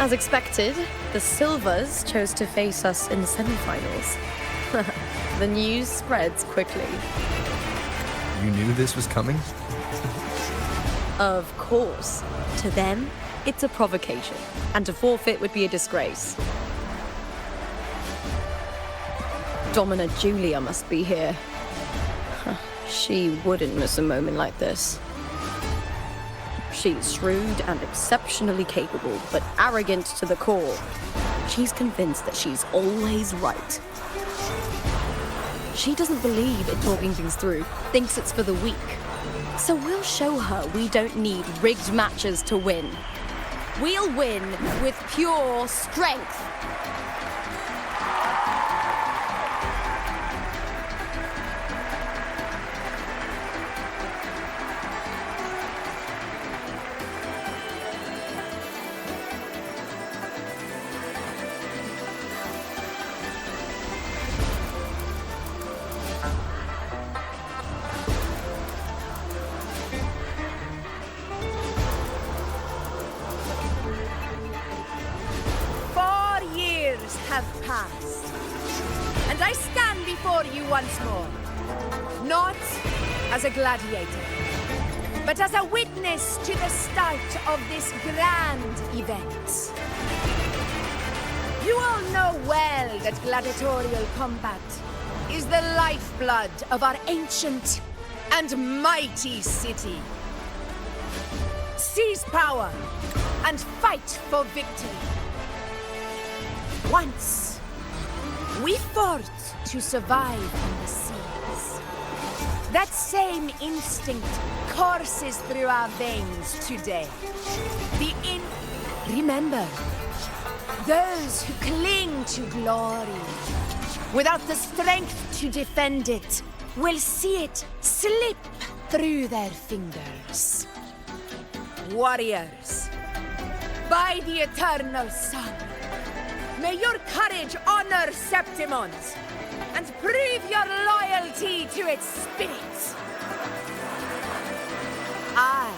As expected, the Silvers chose to face us in the semifinals. The news spreads quickly. You knew this was coming? Of course. To them, it's a provocation, and to forfeit would be a disgrace. Domina Julia must be here. She wouldn't miss a moment like this. She's shrewd and exceptionally capable, but arrogant to the core. She's convinced that she's always right. She doesn't believe in talking things through, thinks it's for the weak. So we'll show her we don't need rigged matches to win. We'll win with pure strength. Have passed, and I stand before you once more, not as a gladiator, but as a witness to the start of this grand event. You all know well that gladiatorial combat is the lifeblood of our ancient and mighty city. Seize power and fight for victory. Once, we fought to survive on the seas. That same instinct courses through our veins today. Remember, those who cling to glory without the strength to defend it will see it slip through their fingers. Warriors, by the eternal sun, may your courage honor Septimont and prove your loyalty to its spirit. I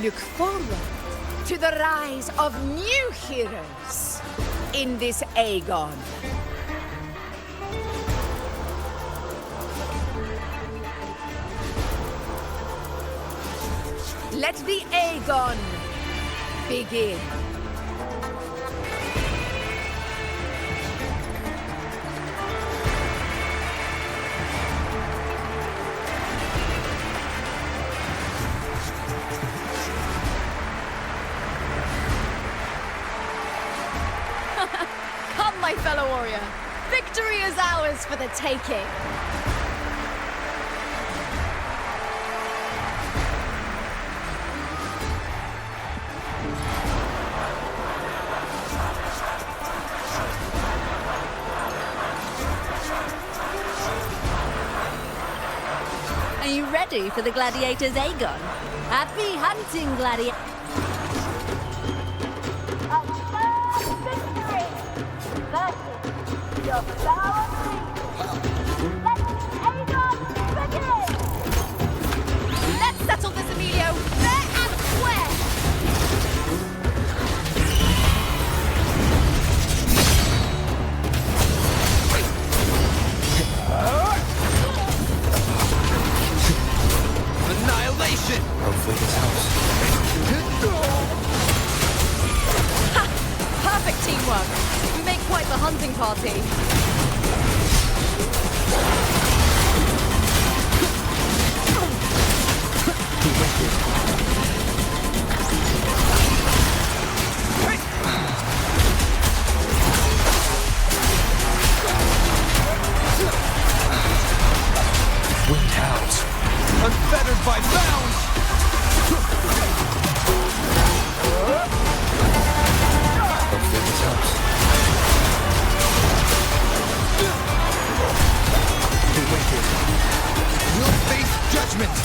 look forward to the rise of new heroes in this Aegon. Let the Aegon begin. Come, my fellow warrior. Victory is ours for the taking. Are you ready for the gladiators, Aegon? Happy hunting, gladiator! Your power breathes. Let Aegon begin! Let's settle this, Emilio, fair and square! Annihilation! Hopefully this helps. Perfect teamwork. We make quite the hunting party. Wind howls. Unfettered by bounds! Hopefully this helps. The wicked will face judgment!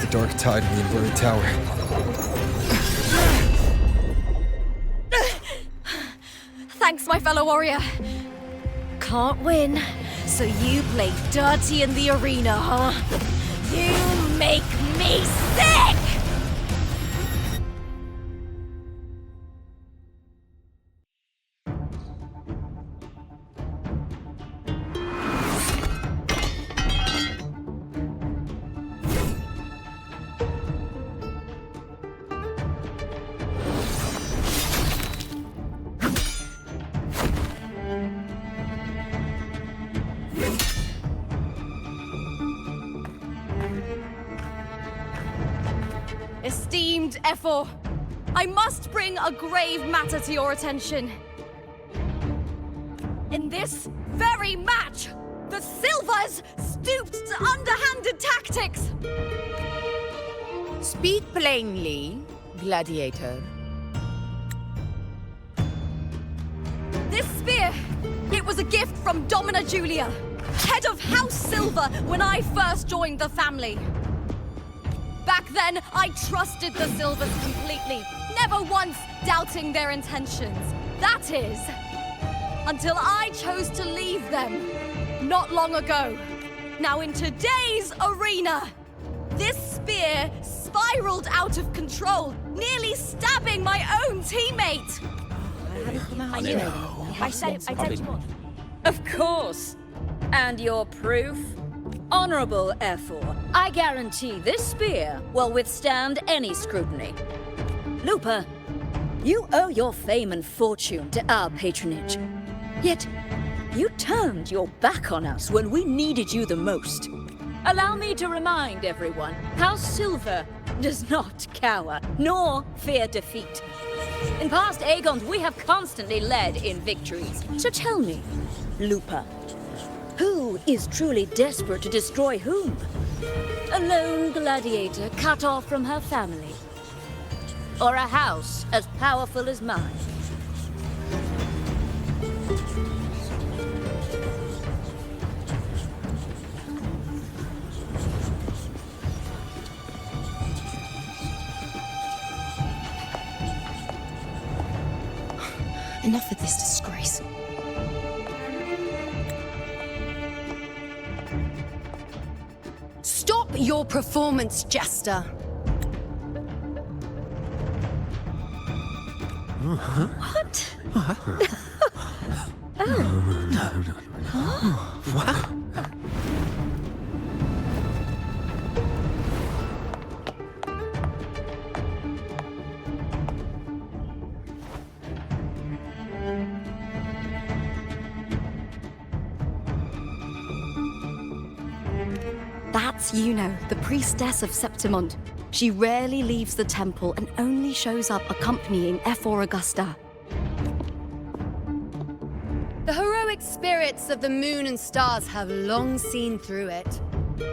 dark tide in the inverted tower. Thanks, my fellow warrior. Can't win, so you play dirty in the arena, huh? You make me sick! Esteemed Ephor, I must bring a grave matter to your attention. In this very match, the Silvers stooped to underhanded tactics. Speak plainly, gladiator. This spear, it was a gift from Domina Julia, head of House Silver when I first joined the family. Back then, I trusted the Silvers completely, never once doubting their intentions. That is, until I chose to leave them, not long ago. Now in today's arena, this spear spiraled out of control, nearly stabbing my own teammate. I said you would. Of course. And your proof? Honorable Ephor, I guarantee this spear will withstand any scrutiny. Lupa, you owe your fame and fortune to our patronage. Yet, you turned your back on us when we needed you the most. Allow me to remind everyone, House Silver does not cower, nor fear defeat. In past Aegons, we have constantly led in victories. So tell me, Lupa, who is truly desperate to destroy whom? A lone gladiator cut off from her family? Or a house as powerful as mine? Enough of this disgrace. Stop your performance, Jester. What? That's Juno, the priestess of Septimond. She rarely leaves the temple and only shows up accompanying Ephor Augusta. The heroic spirits of the moon and stars have long seen through it.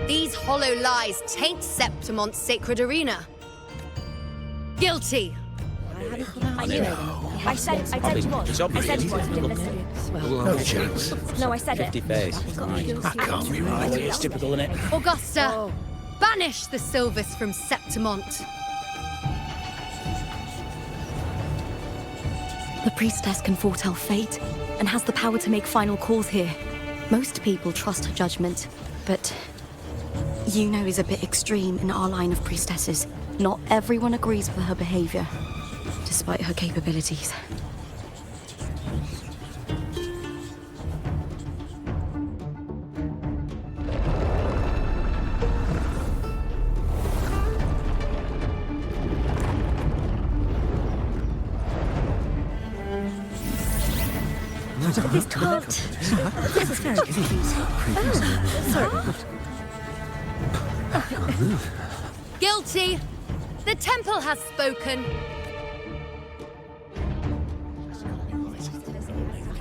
These hollow lies taint Septimon's sacred arena. Guilty. I said you would. It's I said obvious. you would. Didn't listen. No chance. No, I said it. 50 face. That can't be right. It's typical, isn't it? Augusta, banish the Silvers from Septimont. The priestess can foretell fate and has the power to make final calls here. Most people trust her judgment, but Juno is a bit extreme in our line of priestesses. Not everyone agrees with her behavior, despite her capabilities. He's talked. This is very confusing. Sorry. Guilty. The temple has spoken.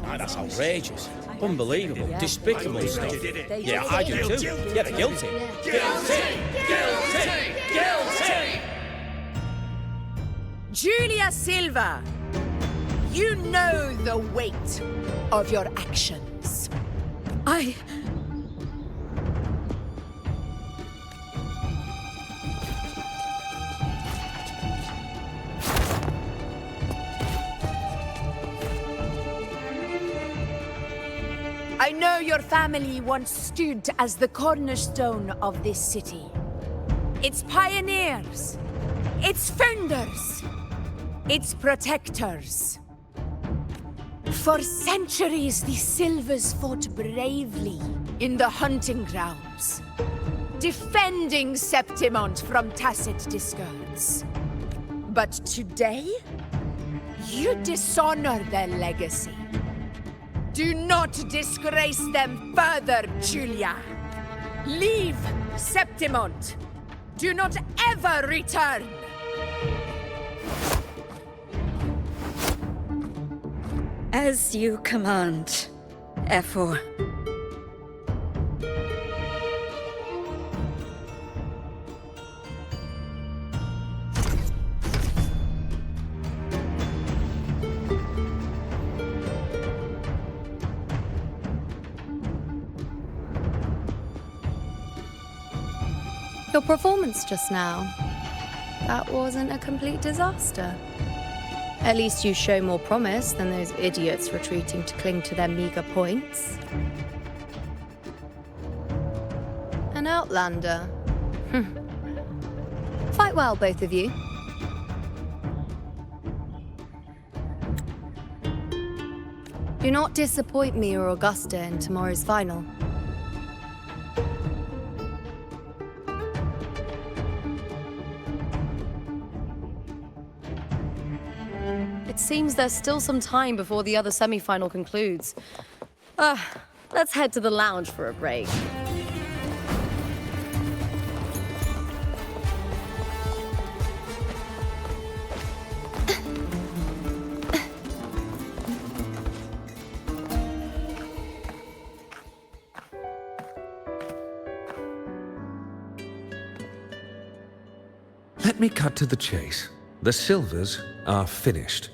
That's outrageous. Unbelievable. Despicable stuff. Yeah, I do too. Yeah, they're guilty. Guilty! Guilty! Guilty! Julia Silva, you know the weight of your actions. I know your family once stood as the cornerstone of this city. Its pioneers, its founders, its protectors. For centuries, the Silvers fought bravely in the hunting grounds, defending Septimont from tacit discards. But today, you dishonor their legacy. Do not disgrace them further, Julia. Leave Septimont. Do not ever return. As you command, Efor. Your performance just now, that wasn't a complete disaster. At least you show more promise than those idiots retreating to cling to their meager points. An outlander. Fight well, both of you. Do not disappoint me or Augusta in tomorrow's final. It seems there's still some time before the other semi-final concludes. Let's head to the lounge for a break. Let me cut to the chase. The Silvers are finished.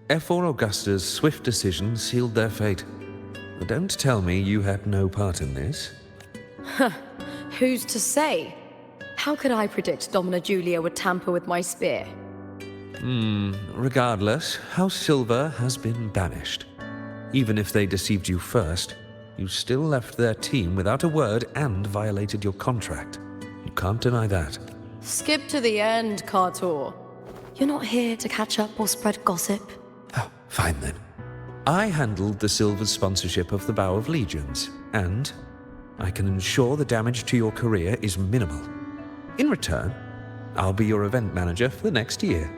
Efor Augusta's swift decision sealed their fate. Don't tell me you had no part in this. Who's to say? How could I predict Domina Julia would tamper with my spear? Regardless, House Silver has been banished. Even if they deceived you first, you still left their team without a word and violated your contract. You can't deny that. Skip to the end, Cartor. You're not here to catch up or spread gossip. Oh, fine then. I handled the Silver's sponsorship of the Bow of Legions, and I can ensure the damage to your career is minimal. In return, I'll be your event manager for the next year.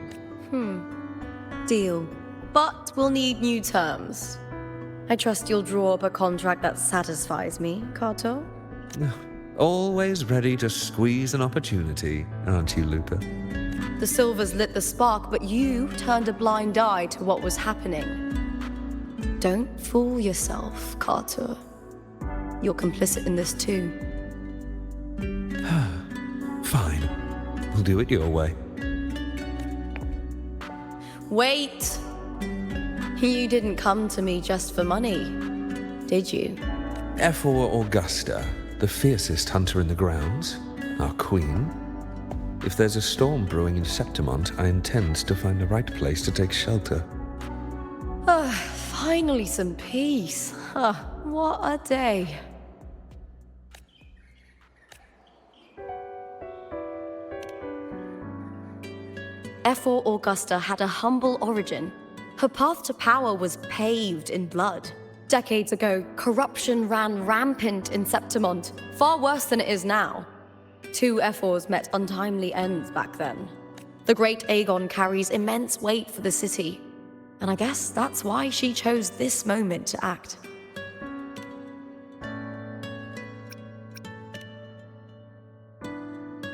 Deal. But we'll need new terms. I trust you'll draw up a contract that satisfies me, Cartor. Always ready to squeeze an opportunity, aren't you, Lupa? The Silvers lit the spark, but you turned a blind eye to what was happening. Don't fool yourself, Cartor. You're complicit in this too. Fine. We'll do it your way. Wait! You didn't come to me just for money, did you? Efor Augusta, the fiercest hunter in the grounds, our queen. If there's a storm brewing in Septimont, I intend to find the right place to take shelter. Finally some peace. What a day. Efor Augusta had a humble origin. Her path to power was paved in blood. Decades ago, corruption ran rampant in Septimont, far worse than it is now. Two Efors met untimely ends back then. The great Aegon carries immense weight for the city, and I guess that's why she chose this moment to act.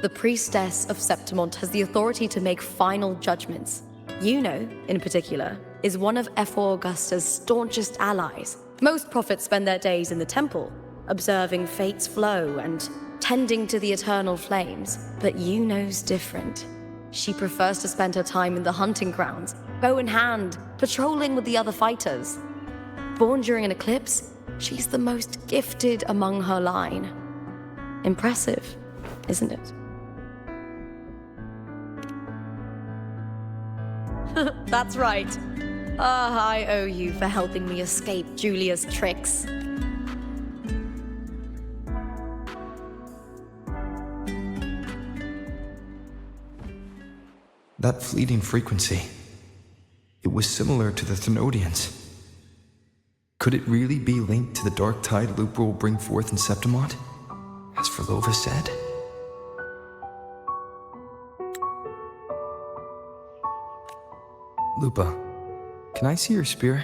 The priestess of Septimont has the authority to make final judgments. Yuno, in particular, is one of Efor Augusta's staunchest allies. Most prophets spend their days in the temple, observing fate's flow and tending to the eternal flames. But Yuno's different. She prefers to spend her time in the hunting grounds, bow in hand, patrolling with the other fighters. Born during an eclipse, she's the most gifted among her line. Impressive, isn't it? That's right. I owe you for helping me escape Julia's tricks. That fleeting frequency, it was similar to the Thenodians. Could it really be linked to the dark tide Lupa will bring forth in Septimont, as Verlova said? Lupa, can I see your spear?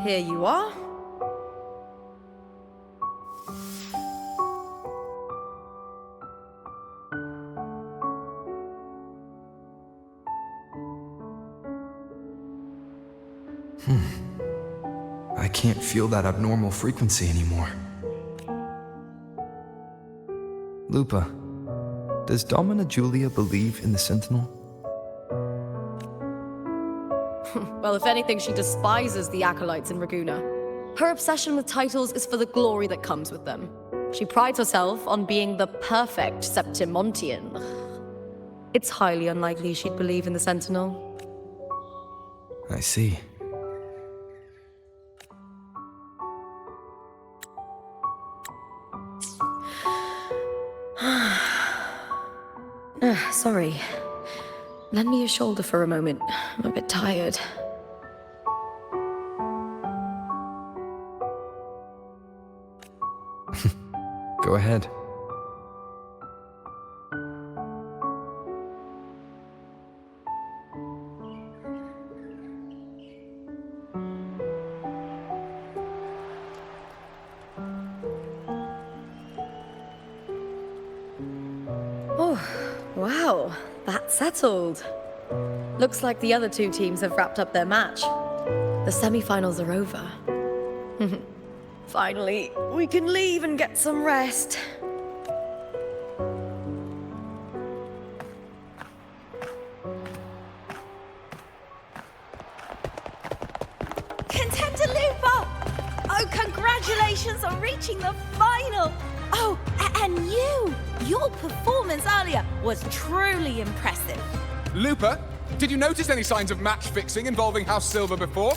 Here you are. I can't feel that abnormal frequency anymore. Lupa, does Domina Julia believe in the Sentinel? Well, if anything, she despises the acolytes in Raguna. Her obsession with titles is for the glory that comes with them. She prides herself on being the perfect Septimontian. It's highly unlikely she'd believe in the Sentinel. I see. Sorry. Lend me your shoulder for a moment. I'm a bit tired. Go ahead. Oh, wow. That's settled. Looks like the other two teams have wrapped up their match. The semi-finals are over. Finally, we can leave and get some rest. Contender Lupa! Oh, congratulations on reaching the final! Oh, and you! Your performance earlier was truly impressive. Lupa, did you notice any signs of match fixing involving House Silver before?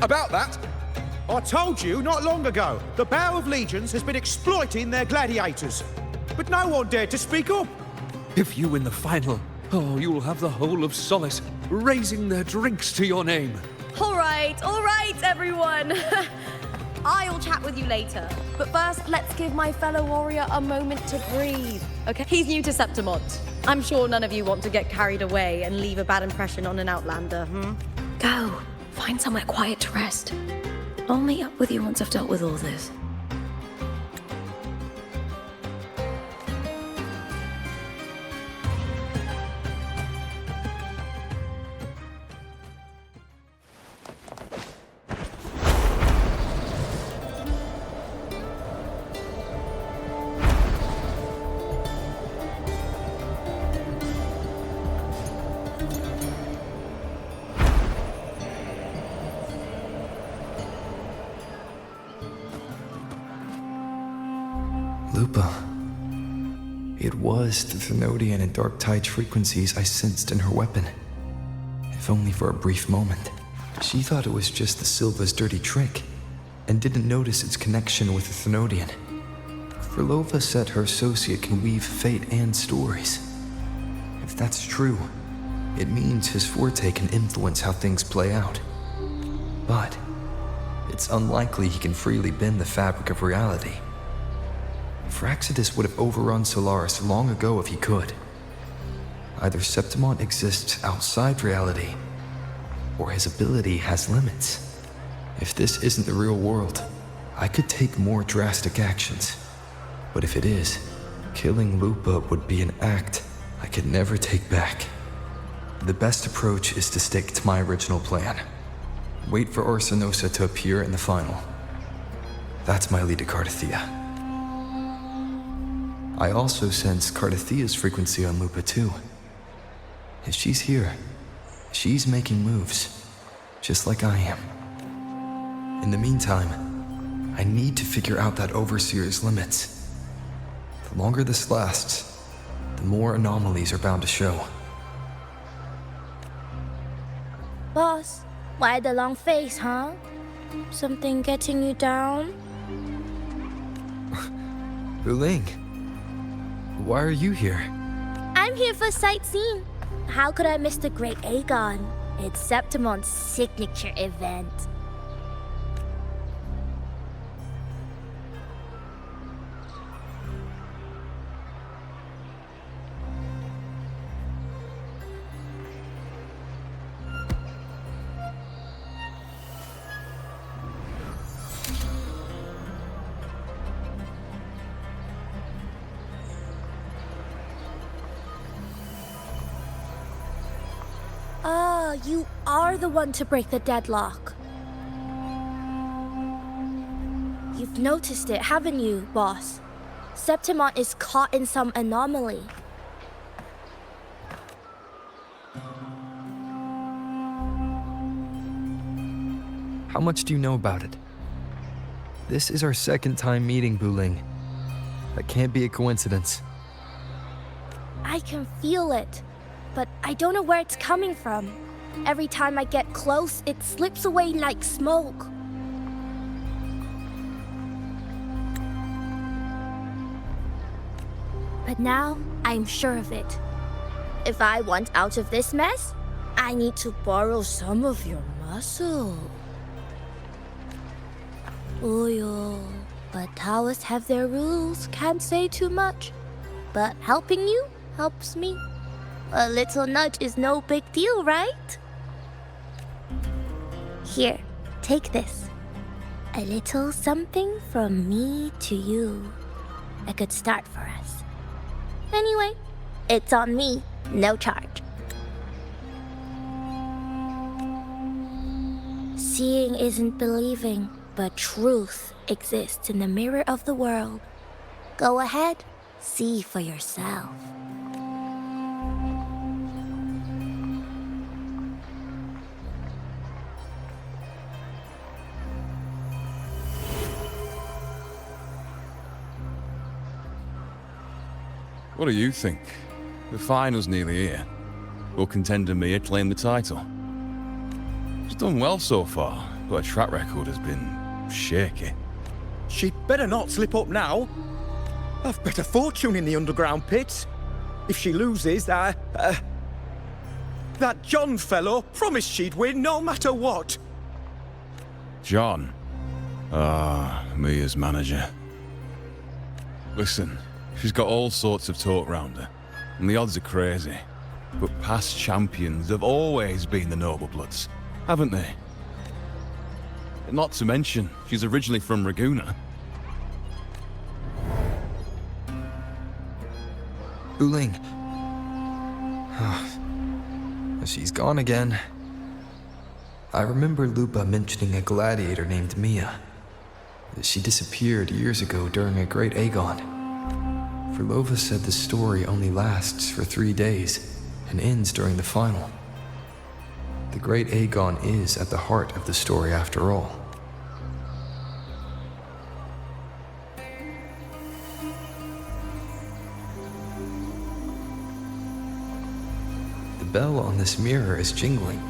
About that? I told you not long ago, the Bow of Legions has been exploiting their gladiators. But no one dared to speak up. If you win the final, oh, you'll have the whole of Solace raising their drinks to your name. All right, everyone. I'll chat with you later. But first, let's give my fellow warrior a moment to breathe, okay? He's new to Septimont. I'm sure none of you want to get carried away and leave a bad impression on an outlander, Go. Find somewhere quiet to rest. I'll meet up with you once I've dealt with all this. Lupa. It was the Thenodian and Dark Tide frequencies I sensed in her weapon. If only for a brief moment. She thought it was just the Silva's dirty trick, and didn't notice its connection with the Thenodian. Verlova said her associate can weave fate and stories. If that's true, it means his forte can influence how things play out. But it's unlikely he can freely bend the fabric of reality. Fraxidus would have overrun Solaris long ago if he could. Either Septimont exists outside reality, or his ability has limits. If this isn't the real world, I could take more drastic actions. But if it is, killing Lupa would be an act I could never take back. The best approach is to stick to my original plan. Wait for Arsinosa to appear in the final. That's my lead to Cardathea. I also sense Cardathia's frequency on Lupa too. If she's here, she's making moves, just like I am. In the meantime, I need to figure out that Overseer's limits. The longer this lasts, the more anomalies are bound to show. Boss, why the long face, huh? Something getting you down? Wuling, why are you here? I'm here for sightseeing. How could I miss the Great Aegon? It's Septimon's signature event. Ah, you are the one to break the deadlock. You've noticed it, haven't you, boss? Septimon is caught in some anomaly. How much do you know about it? This is our second time meeting, Wuthering. That can't be a coincidence. I can feel it, but I don't know where it's coming from. Every time I get close, it slips away like smoke. But now, I'm sure of it. If I want out of this mess, I need to borrow some of your muscle. Oyo, but Taoists have their rules, can't say too much. But helping you helps me. A little nudge is no big deal, right? Here, take this. A little something from me to you. A good start for us. Anyway, it's on me, no charge. Seeing isn't believing, but truth exists in the mirror of the world. Go ahead, see for yourself. What do you think? The final's nearly here. Will contender Mia claim the title? She's done well so far, but her track record has been shaky. She'd better not slip up now. I've bet a fortune in the underground pits. If she loses, that John fellow promised she'd win no matter what. John? Ah, Mia's manager. Listen, she's got all sorts of talk round her, and the odds are crazy. But past champions have always been the noble bloods, haven't they? Not to mention, she's originally from Raguna. Wuthering. She's gone again. I remember Lupa mentioning a gladiator named Mia. She disappeared years ago during a Great Aegon. Verlova said the story only lasts for 3 days and ends during the final. The Great Aegon is at the heart of the story after all. The bell on this mirror is jingling.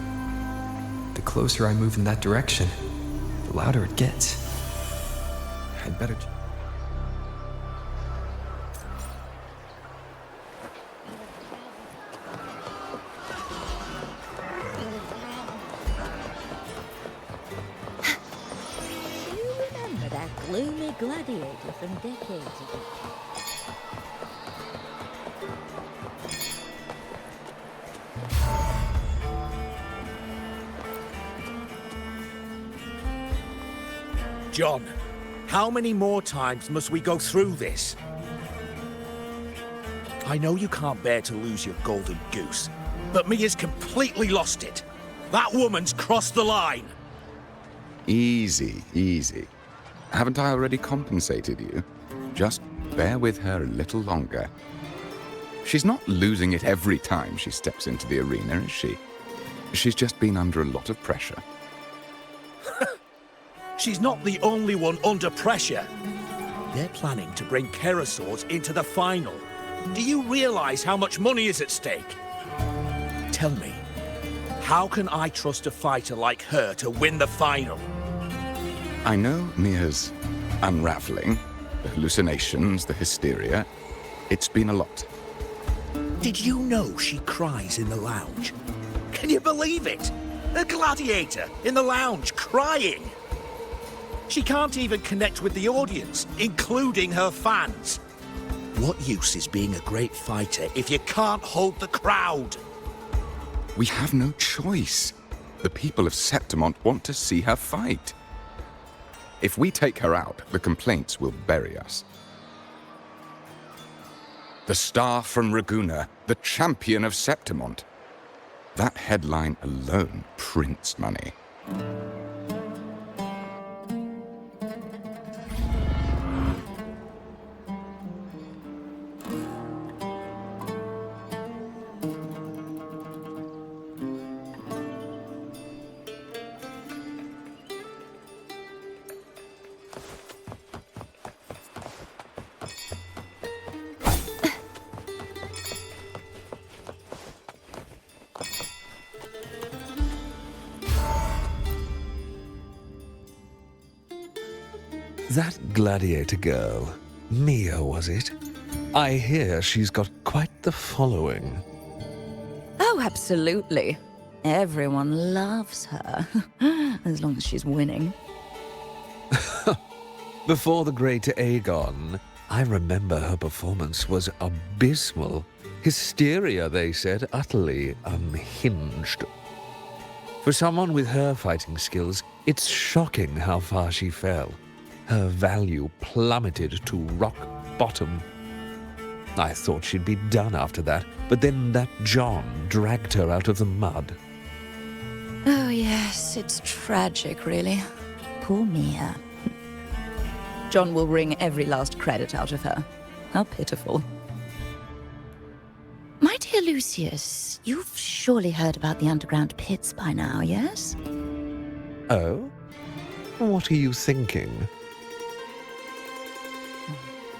The closer I move in that direction, the louder it gets. I'd better... Gloomy gladiator from decades ago. John, how many more times must we go through this? I know you can't bear to lose your golden goose, but Mia's completely lost it. That woman's crossed the line. Easy, easy. Haven't I already compensated you? Just bear with her a little longer. She's not losing it every time she steps into the arena, is she? She's just been under a lot of pressure. She's not the only one under pressure. They're planning to bring Kerasaurs into the final. Do you realize how much money is at stake? Tell me, how can I trust a fighter like her to win the final? I know Mia's unraveling, the hallucinations, the hysteria. It's been a lot. Did you know she cries in the lounge? Can you believe it? A gladiator in the lounge crying! She can't even connect with the audience, including her fans. What use is being a great fighter if you can't hold the crowd? We have no choice. The people of Septimont want to see her fight. If we take her out, the complaints will bury us. The star from Raguna, the champion of Septimont. That headline alone prints money. That gladiator girl, Mia, was it? I hear she's got quite the following. Oh, absolutely. Everyone loves her, as long as she's winning. Before the great Aegon, I remember her performance was abysmal. Hysteria, they said, utterly unhinged. For someone with her fighting skills, it's shocking how far she fell. Her value plummeted to rock bottom. I thought she'd be done after that, but then that John dragged her out of the mud. Oh, yes, it's tragic, really. Poor Mia. John will wring every last credit out of her. How pitiful. My dear Lucius, you've surely heard about the underground pits by now, yes? Oh? What are you thinking?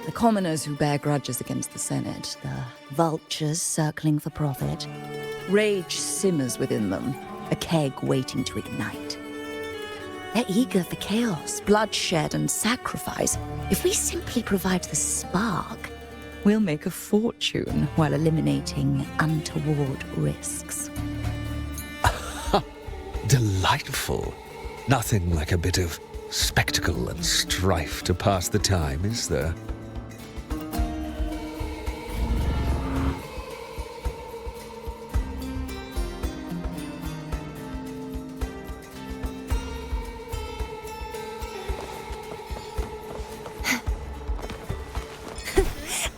The commoners who bear grudges against the Senate, the vultures circling for profit. Rage simmers within them, a keg waiting to ignite. They're eager for chaos, bloodshed, and sacrifice. If we simply provide the spark, we'll make a fortune while eliminating untoward risks. Delightful. Nothing like a bit of spectacle and strife to pass the time, is there?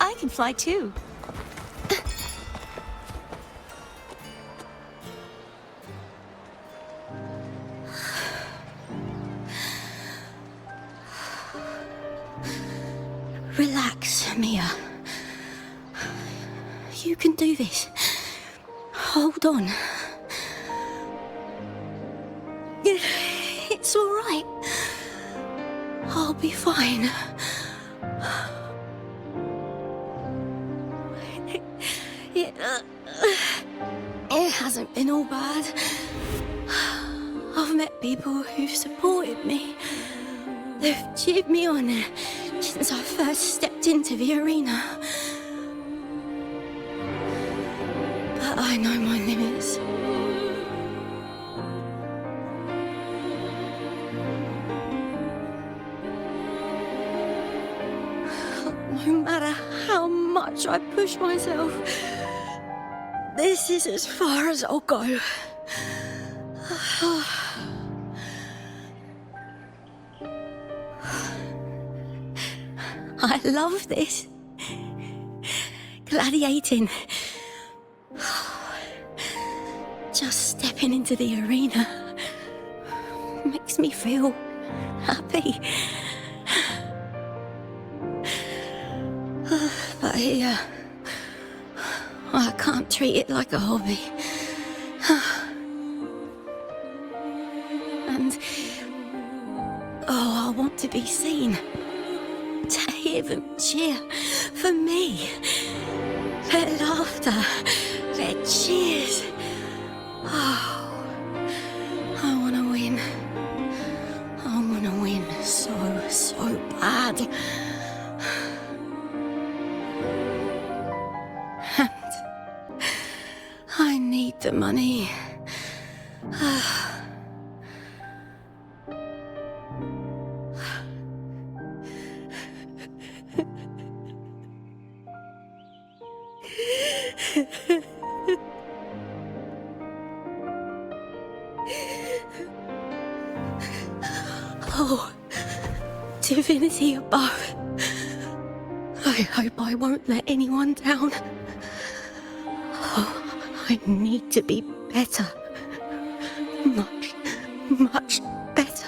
I can fly too. Relax, Mia. You can do this. Hold on. It's all right. I'll be fine. It hasn't been all bad. I've met people who've supported me. They've cheered me on since I first stepped into the arena. But I know my limits. No matter how much I push myself, this is as far as I'll go. I love this. Gladiating. Just stepping into the arena makes me feel happy. But here, I can't treat it like a hobby. And, I want to be seen. To hear them cheer for me. Their laughter, their cheers. Oh, I want to win. I want to win so bad. And the money. Oh, divinity above. I hope I won't let anyone down. Oh, I need to be better. Much, much better.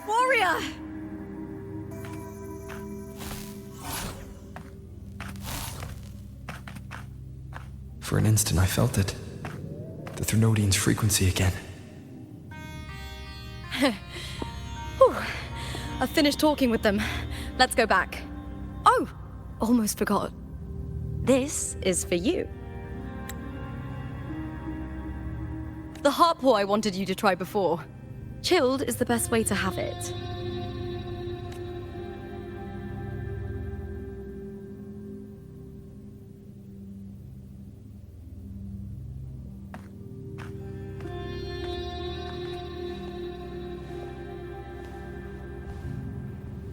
Warrior! For an instant, I felt it. The Thrunodian's frequency again. Whew. I've finished talking with them. Let's go back. Oh! Almost forgot. This is for you. The harpor I wanted you to try before. Chilled is the best way to have it.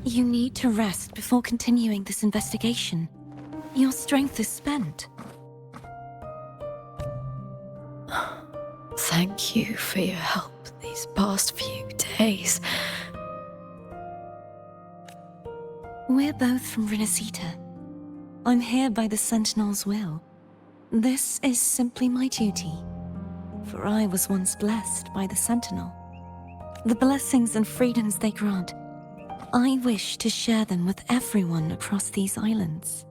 You need to rest before continuing this investigation. Your strength is spent. Thank you for your help these past few days. We're both from Renacita. I'm here by the Sentinel's will. This is simply my duty, for I was once blessed by the Sentinel. The blessings and freedoms they grant, I wish to share them with everyone across these islands.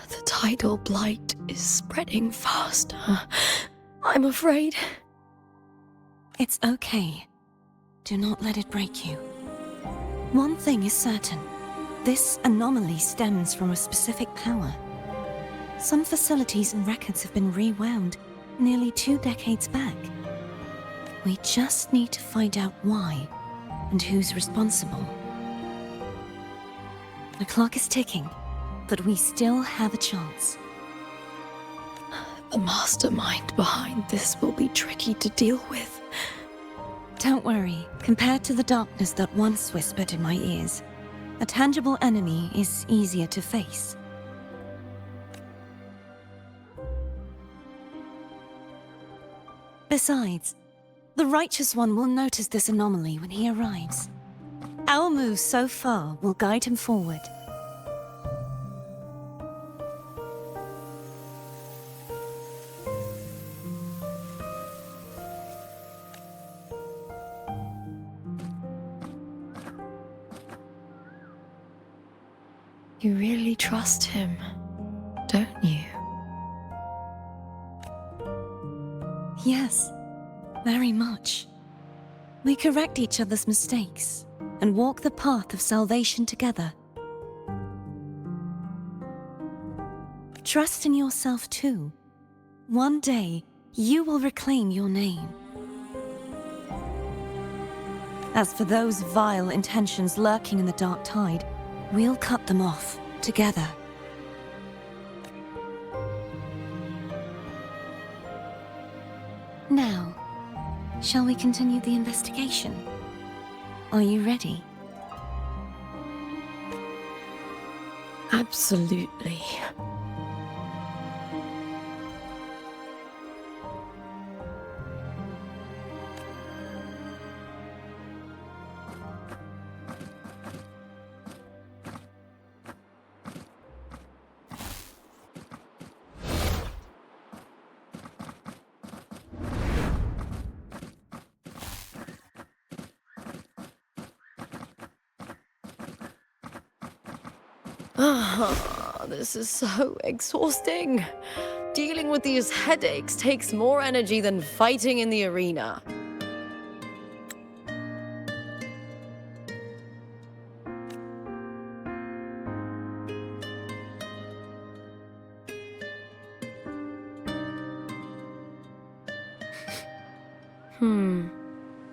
The tidal blight is spreading fast. I'm afraid. It's okay. Do not let it break you. One thing is certain. This anomaly stems from a specific power. Some facilities and records have been rewound nearly 2 decades back. We just need to find out why and who's responsible. The clock is ticking, but we still have a chance. The mastermind behind this will be tricky to deal with. Don't worry. Compared to the darkness that once whispered in my ears, a tangible enemy is easier to face. Besides, the Righteous One will notice this anomaly when he arrives. Our moves so far will guide him forward. You really trust him, don't you? Yes, very much. We correct each other's mistakes and walk the path of salvation together. Trust in yourself too. One day, you will reclaim your name. As for those vile intentions lurking in the dark tide, we'll cut them off together. Now, shall we continue the investigation? Are you ready? Absolutely. This is so exhausting. dealing with these headaches takes more energy than fighting in the arena.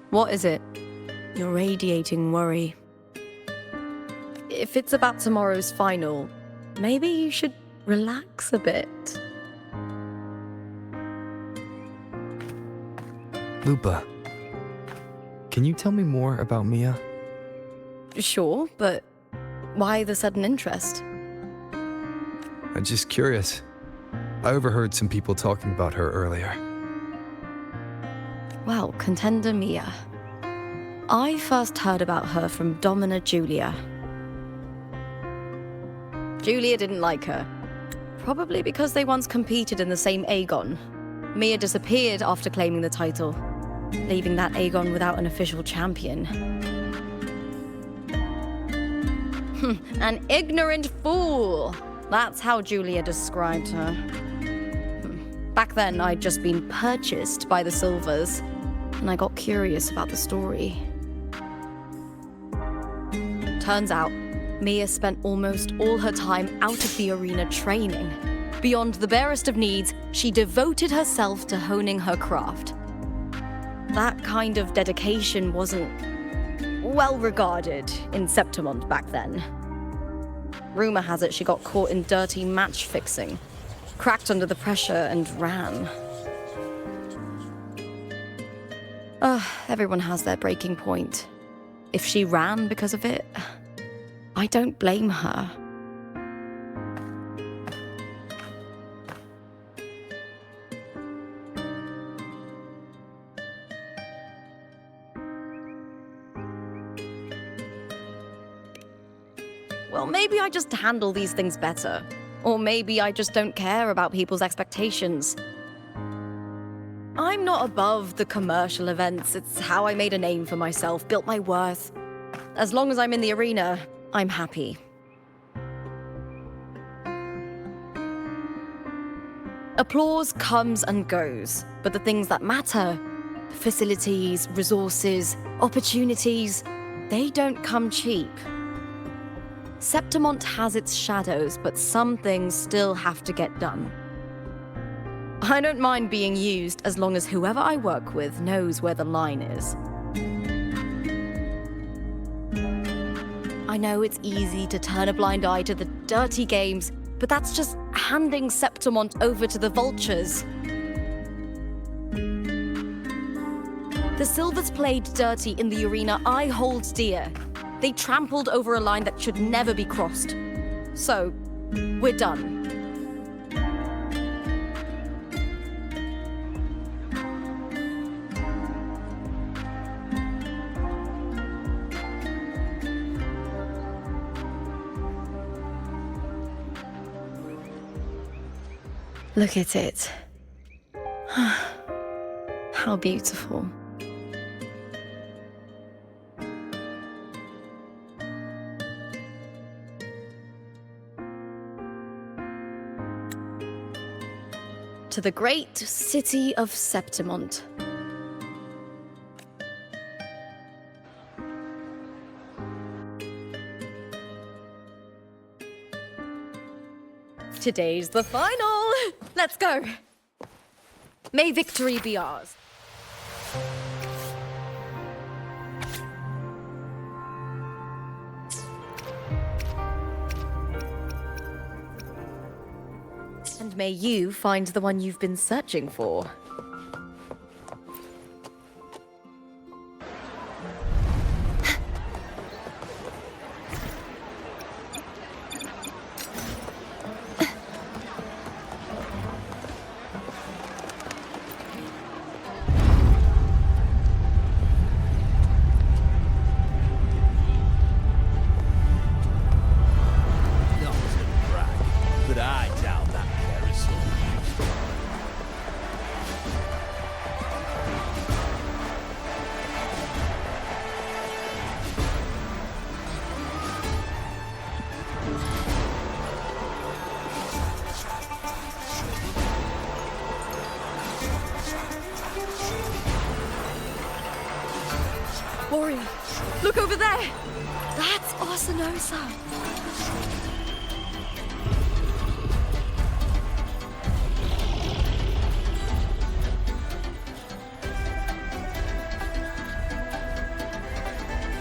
What is it? You're radiating worry. If it's about tomorrow's final, maybe you should relax a bit. Lupa, can you tell me more about Mia? Sure, but why the sudden interest? I'm just curious. I overheard some people talking about her earlier. Well, contender Mia. I first heard about her from Domina Julia. Julia didn't like her. Probably because they once competed in the same Aegon. Mia disappeared after claiming the title, leaving that Aegon without an official champion. An ignorant fool! That's how Julia described her. Back then, I'd just been purchased by the Silvers, and I got curious about the story. Turns out, Mia spent almost all her time out of the arena training. Beyond the barest of needs, she devoted herself to honing her craft. That kind of dedication wasn't well regarded in Septimont back then. Rumor has it she got caught in dirty match fixing, cracked under the pressure and ran. Everyone has their breaking point. If she ran because of it, I don't blame her. Well, maybe I just handle these things better. Or maybe I just don't care about people's expectations. I'm not above the commercial events. It's how I made a name for myself, built my worth. As long as I'm in the arena, I'm happy. Applause comes and goes, but the things that matter, facilities, resources, opportunities, they don't come cheap. Septimont has its shadows, but some things still have to get done. I don't mind being used as long as whoever I work with knows where the line is. I know it's easy to turn a blind eye to the dirty games, but that's just handing Septimont over to the vultures. The Silvers played dirty in the arena I hold dear. They trampled over a line that should never be crossed. So, we're done. Look at it. How beautiful. To the great city of Septimont. Today's the final! Let's go! May victory be ours. And may you find the one you've been searching for. Look over there! That's Arsinosa!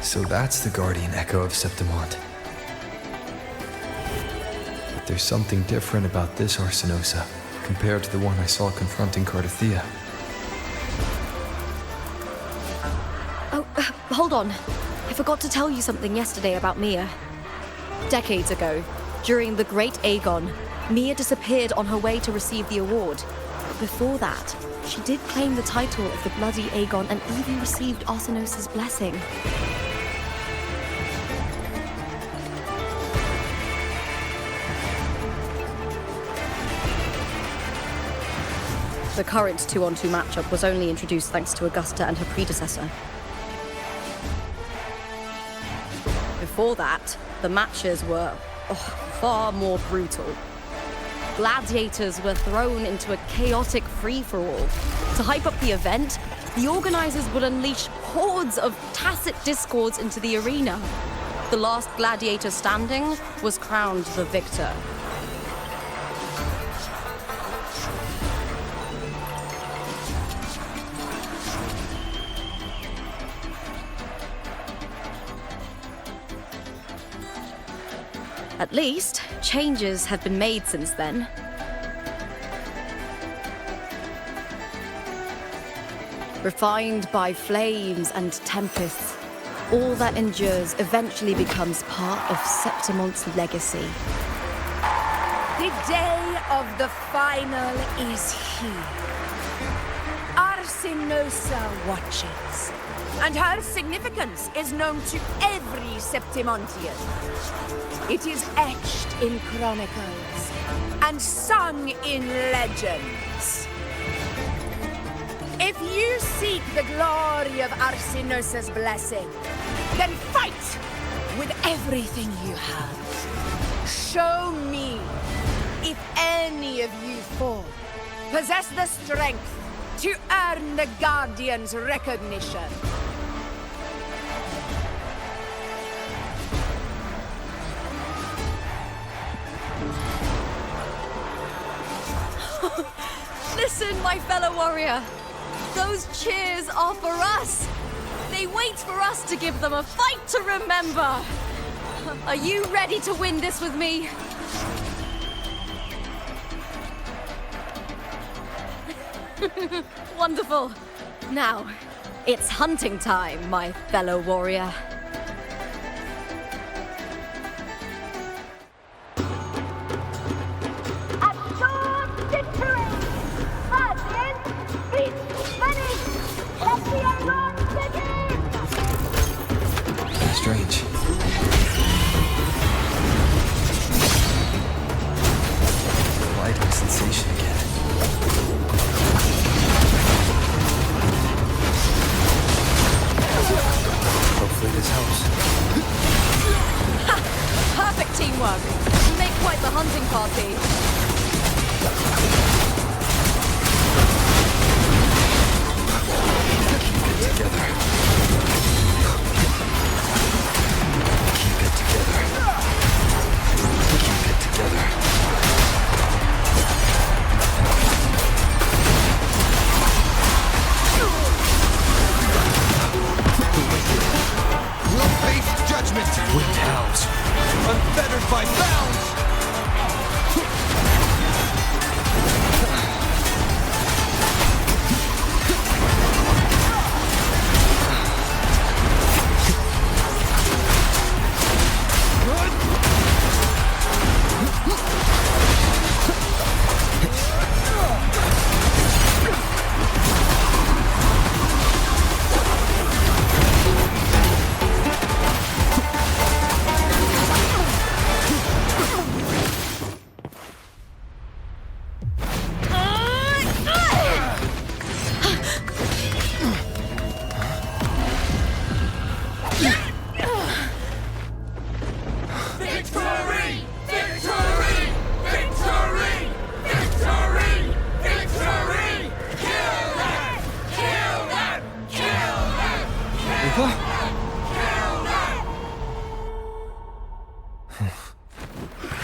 So that's the guardian echo of Septimont. But there's something different about this Arsinosa compared to the one I saw confronting Cardathea. Oh, hold on. I forgot to tell you something yesterday about Mia. Decades ago, during the Great Aegon, Mia disappeared on her way to receive the award. But before that, she did claim the title of the Bloody Aegon and even received Arsinosa's blessing. The current 2-on-2 matchup was only introduced thanks to Augusta and her predecessor. Before that, the matches were far more brutal. Gladiators were thrown into a chaotic free-for-all. To hype up the event, the organizers would unleash hordes of tacit discords into the arena. The last gladiator standing was crowned the victor. At least, changes have been made since then. Refined by flames and tempests, all that endures eventually becomes part of Septimont's legacy. The day of the final is here. Arsinosa watches, and her significance is known to every Septimontian. It is etched in chronicles and sung in legends. If you seek the glory of Arsinosa's blessing, then fight with everything you have. Show me if any of you four possess the strength to earn the Guardian's recognition. Listen, my fellow warrior. Those cheers are for us. They wait for us to give them a fight to remember. Are you ready to win this with me? Wonderful. Now, it's hunting time, my fellow warrior. Strange. Lighting sensation again. Hopefully this helps. Ha! Perfect teamwork. You make quite the hunting party. Keep it together. Keep it together. Keep it together. We'll face judgment! Wind howls. Unfettered by bounds!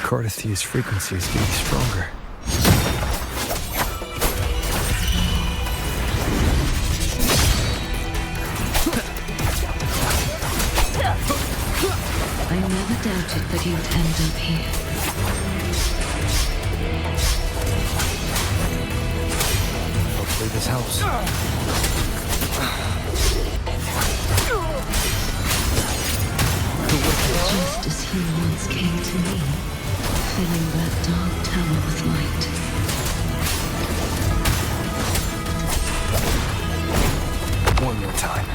Cardathea's frequency is getting stronger. I never doubted that you'd end up here. Hopefully this helps. Just as he once came to me, filling that dark tower with light. One more time.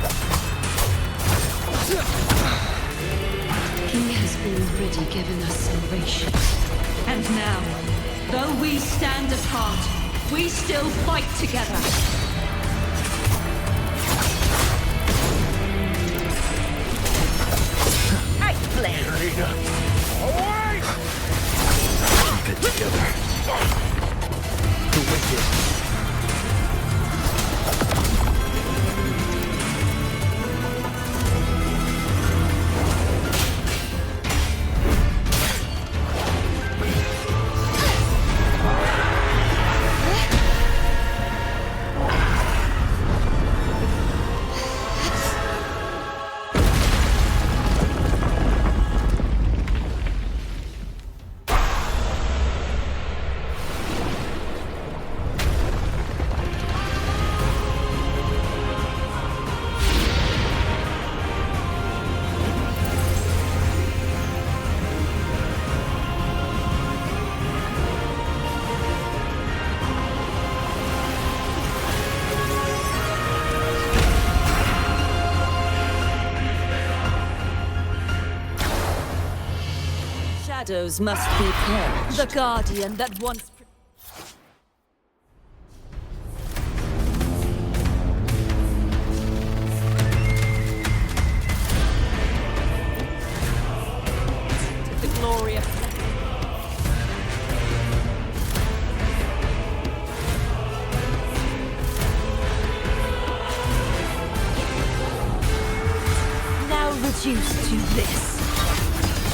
He has already given us salvation. And now, though we stand apart, we still fight together. Keep it together. The wicked. Shadows must be purged. The guardian that once... the glory of... Now reduced to this.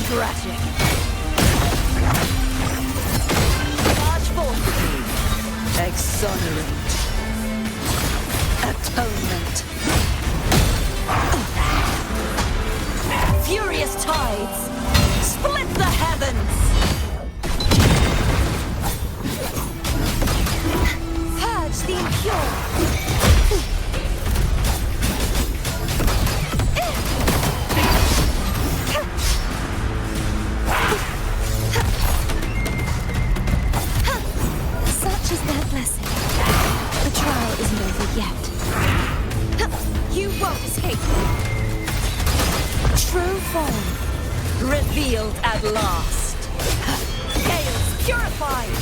Tragic. Charge forth. Exonerate. Atonement. Furious tides. Split the heavens. Purge the impure. Such is their blessing. The trial isn't over yet. You won't escape. True form. Revealed at last. Gales purified.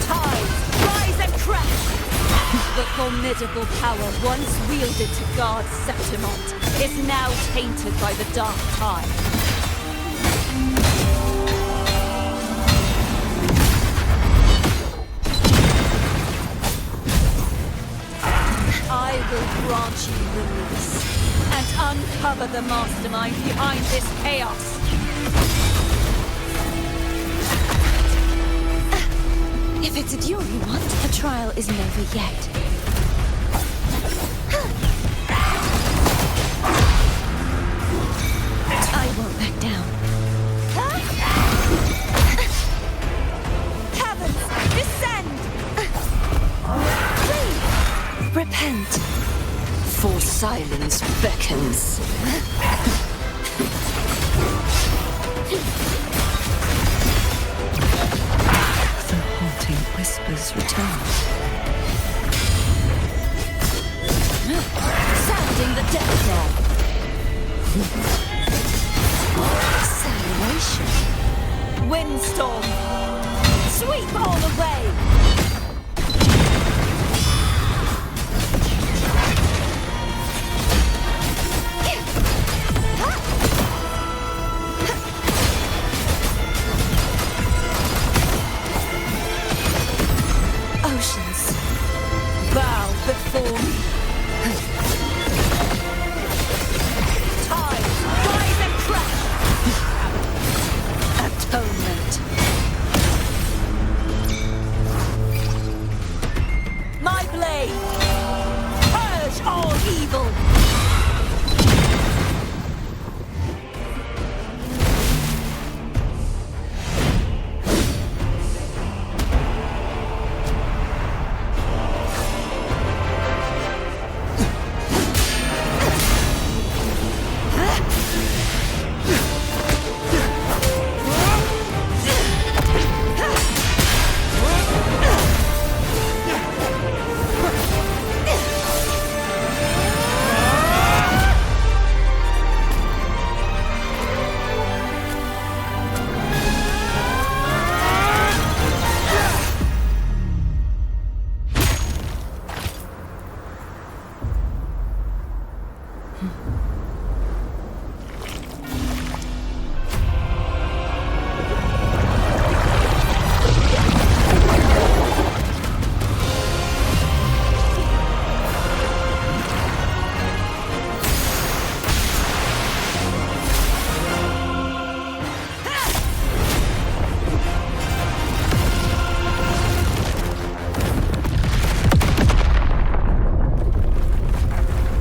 Tides rise and crash. The formidable power once wielded to guard Septimont is now tainted by the dark tide. I will grant you release and uncover the mastermind behind this chaos. If it's a duel you want, the trial isn't over yet. I won't back down. Heavens, descend! Repent. For silence beckons. The haunting whispers return. Sounding the death knell. Salvation. Windstorm. Sweep all away. Oceans. Bow before me. Tides rise and crash.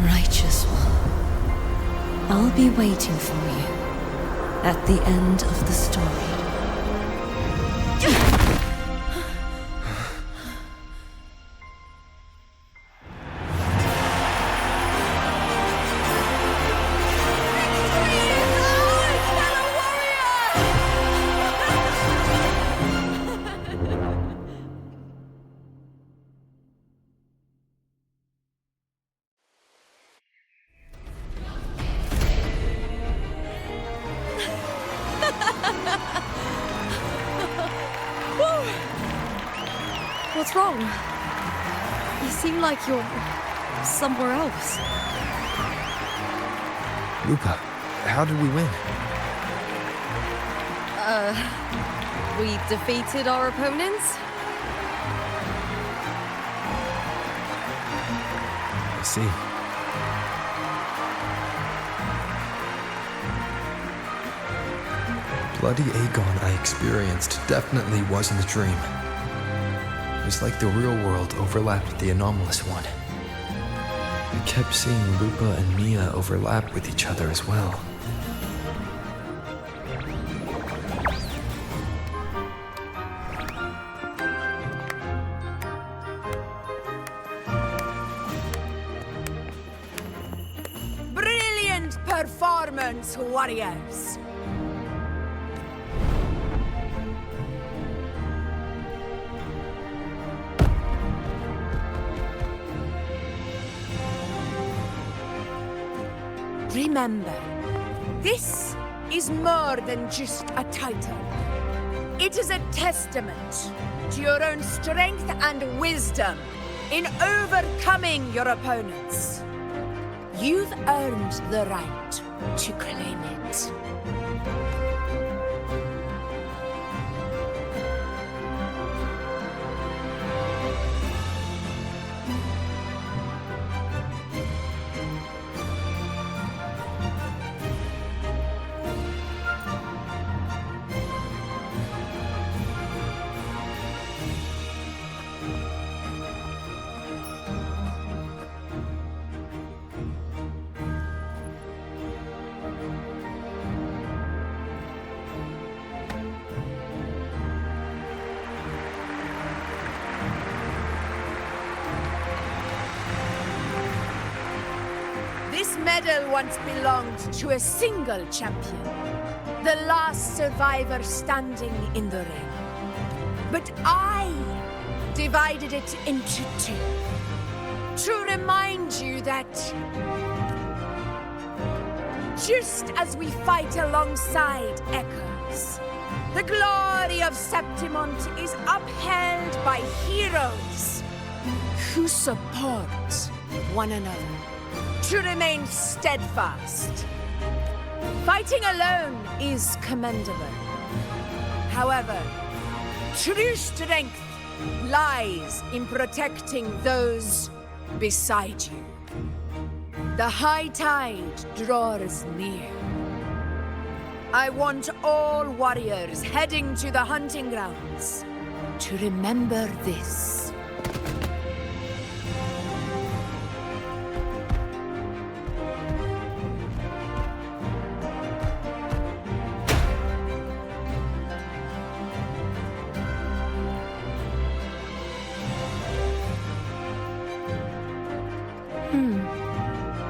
Righteous one, I'll be waiting for you at the end of the story. What's wrong? You seem like you're somewhere else. Lupa, how did we win? We defeated our opponents. I see. Bloody Aegon I experienced definitely wasn't a dream. It was like the real world overlapped with the anomalous one. I kept seeing Lupa and Mia overlap with each other as well. Brilliant performance, warriors! Remember, this is more than just a title. It is a testament to your own strength and wisdom in overcoming your opponents. You've earned the right to claim it. This medal once belonged to a single champion, the last survivor standing in the ring. But I divided it into two, to remind you that just as we fight alongside echoes, the glory of Septimont is upheld by heroes who support one another. To remain steadfast. Fighting alone is commendable. However, true strength lies in protecting those beside you. The high tide draws near. I want all warriors heading to the hunting grounds to remember this.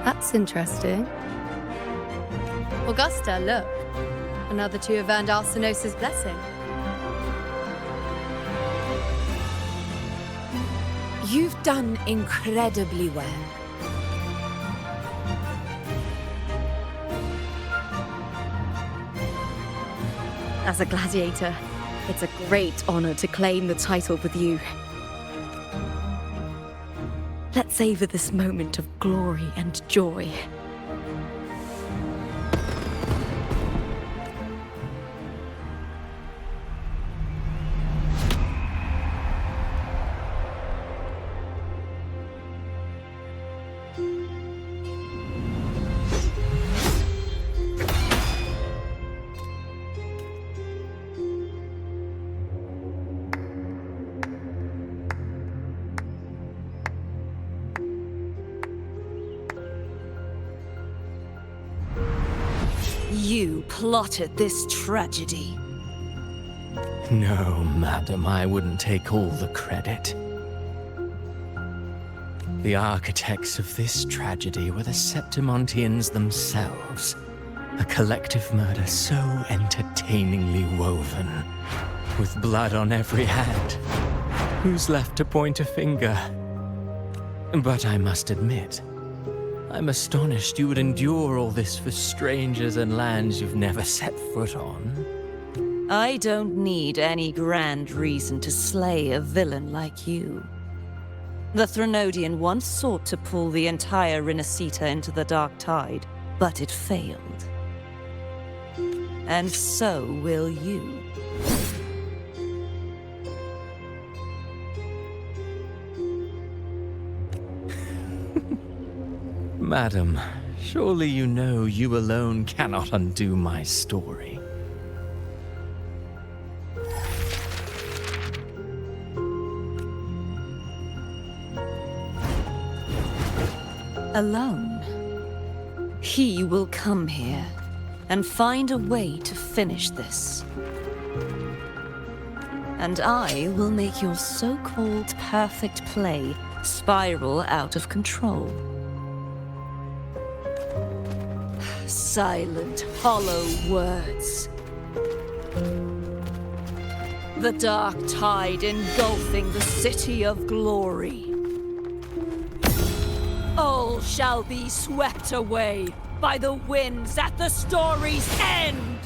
That's interesting. Augusta, look. Another two have earned Arsenos's blessing. You've done incredibly well. As a gladiator, it's a great honor to claim the title with you. Let's savor this moment of glory and joy. You plotted this tragedy. No, madam, I wouldn't take all the credit. The architects of this tragedy were the Septimontians themselves. A collective murder so entertainingly woven, with blood on every hand. Who's left to point a finger? But I must admit, I'm astonished you would endure all this for strangers and lands you've never set foot on. I don't need any grand reason to slay a villain like you. The Threnodian once sought to pull the entire Rinascita into the Dark Tide, but it failed. And so will you. Madam, surely you know you alone cannot undo my story. Alone. He will come here and find a way to finish this. And I will make your so-called perfect play spiral out of control. Silent, hollow words. The dark tide engulfing the city of glory. All shall be swept away by the winds at the story's end!